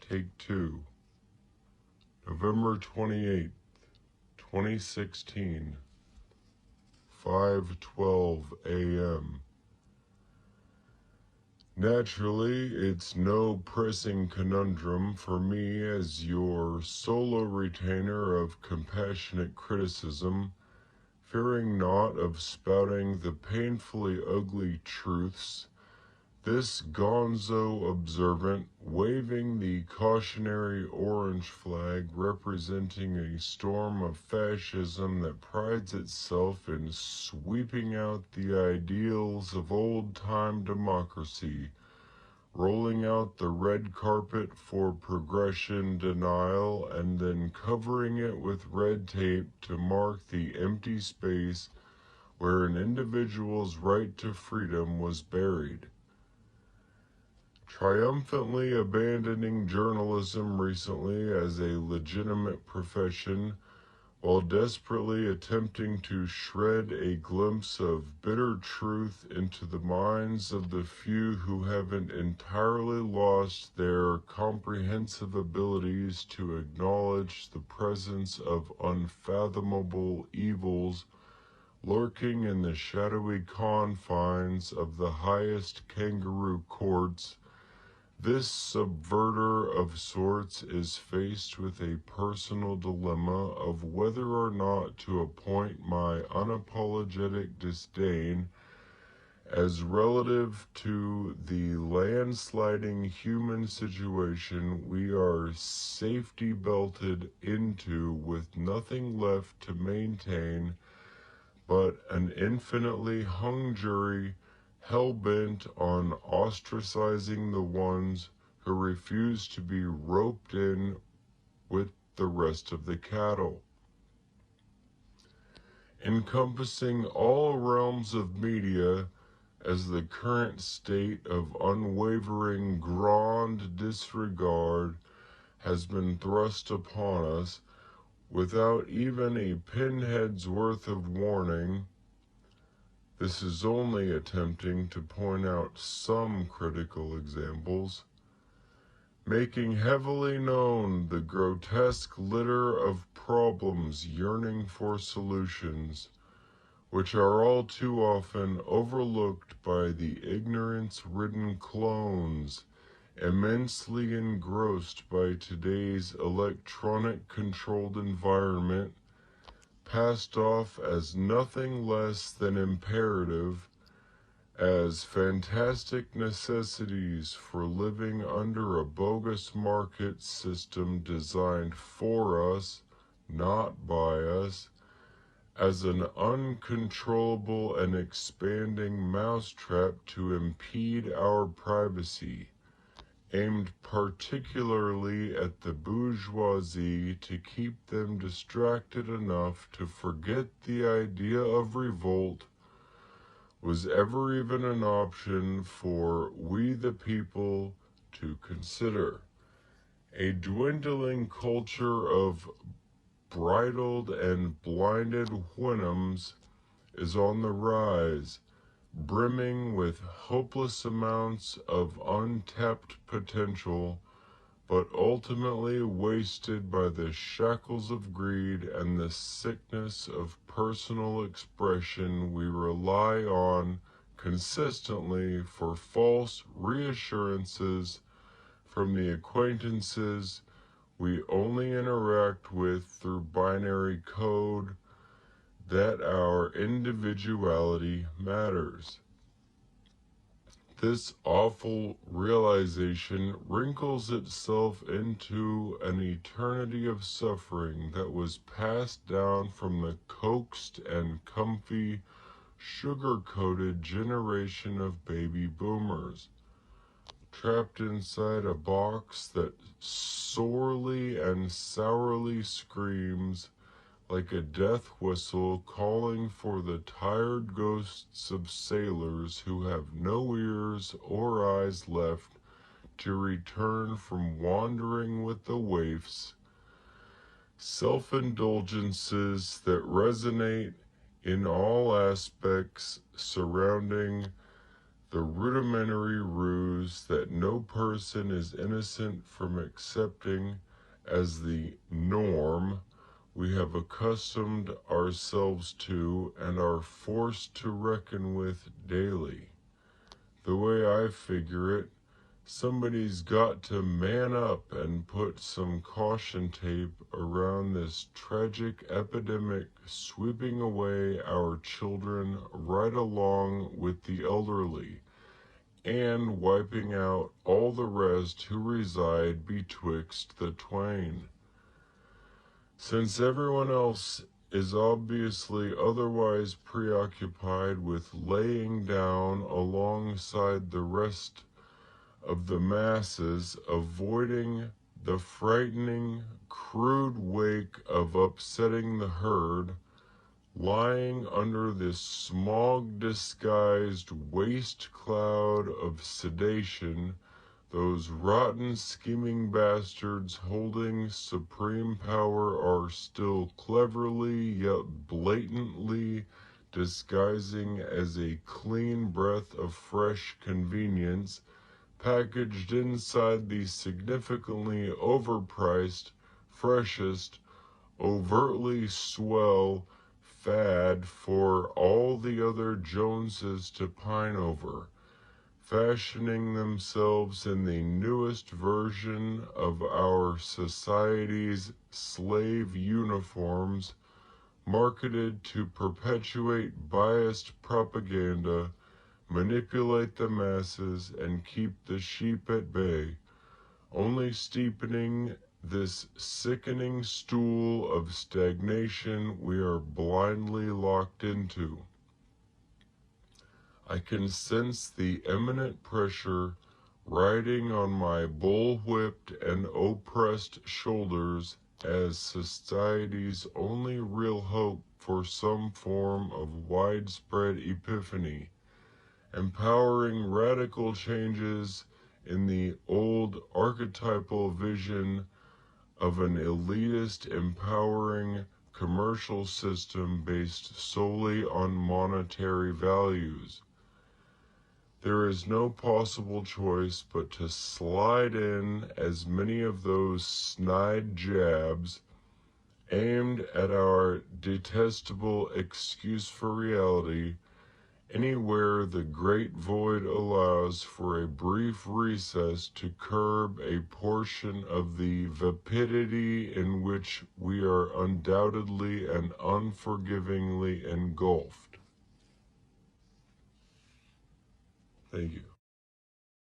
Take 2. November 28th, 2016, 5:12 a.m. Naturally, it's no pressing conundrum for me as your solo retainer of compassionate criticism, fearing not of spouting the painfully ugly truths, this gonzo observant, waving the cautionary orange flag representing a storm of fascism that prides itself in sweeping out the ideals of old-time democracy, rolling out the red carpet for progression denial, and then covering it with red tape to mark the empty space where an individual's right to freedom was buried. Triumphantly abandoning journalism recently as a legitimate profession, while desperately attempting to shred a glimpse of bitter truth into the minds of the few who haven't entirely lost their comprehensive abilities to acknowledge the presence of unfathomable evils lurking in the shadowy confines of the highest kangaroo courts. This subverter of sorts is faced with a personal dilemma of whether or not to appoint my unapologetic disdain as relative to the landsliding human situation we are safety belted into with nothing left to maintain but an infinitely hung jury hell-bent on ostracizing the ones who refuse to be roped in with the rest of the cattle. Encompassing all realms of media as the current state of unwavering grand disregard has been thrust upon us without even a pinhead's worth of warning. This is only attempting to point out some critical examples, making heavily known the grotesque litter of problems yearning for solutions, which are all too often overlooked by the ignorance-ridden clones immensely engrossed by today's electronic-controlled environment, passed off as nothing less than imperative, as fantastic necessities for living under a bogus market system designed for us, not by us, as an uncontrollable and expanding mousetrap to impede our privacy, aimed particularly at the bourgeoisie to keep them distracted enough to forget the idea of revolt was ever even an option for we the people to consider. A dwindling culture of bridled and blinded whims is on the rise, brimming with hopeless amounts of untapped potential, but ultimately wasted by the shackles of greed and the sickness of personal expression we rely on consistently for false reassurances from the acquaintances we only interact with through binary code that our individuality matters. This awful realization wrinkles itself into an eternity of suffering that was passed down from the coaxed and comfy, sugar-coated generation of baby boomers, trapped inside a box that sorely and sourly screams like a death whistle calling for the tired ghosts of sailors who have no ears or eyes left to return from wandering with the waifs, self-indulgences that resonate in all aspects surrounding the rudimentary ruse that no person is innocent from accepting as the norm we have accustomed ourselves to and are forced to reckon with daily. The way I figure it, somebody's got to man up and put some caution tape around this tragic epidemic sweeping away our children right along with the elderly and wiping out all the rest who reside betwixt the twain. Since everyone else is obviously otherwise preoccupied with laying down alongside the rest of the masses, avoiding the frightening, crude wake of upsetting the herd, lying under this smog-disguised waste cloud of sedation, those rotten, scheming bastards holding supreme power are still cleverly yet blatantly disguising as a clean breath of fresh convenience, packaged inside the significantly overpriced, freshest, overtly swell fad for all the other Joneses to pine over, fashioning themselves in the newest version of our society's slave uniforms, marketed to perpetuate biased propaganda, manipulate the masses, and keep the sheep at bay, only steepening this sickening stool of stagnation we are blindly locked into. I can sense the imminent pressure riding on my bull-whipped and oppressed shoulders as society's only real hope for some form of widespread epiphany, empowering radical changes in the old archetypal vision of an elitist empowering commercial system based solely on monetary values. There is no possible choice but to slide in as many of those snide jabs aimed at our detestable excuse for reality anywhere the great void allows for a brief recess to curb a portion of the vapidity in which we are undoubtedly and unforgivingly engulfed. Thank you.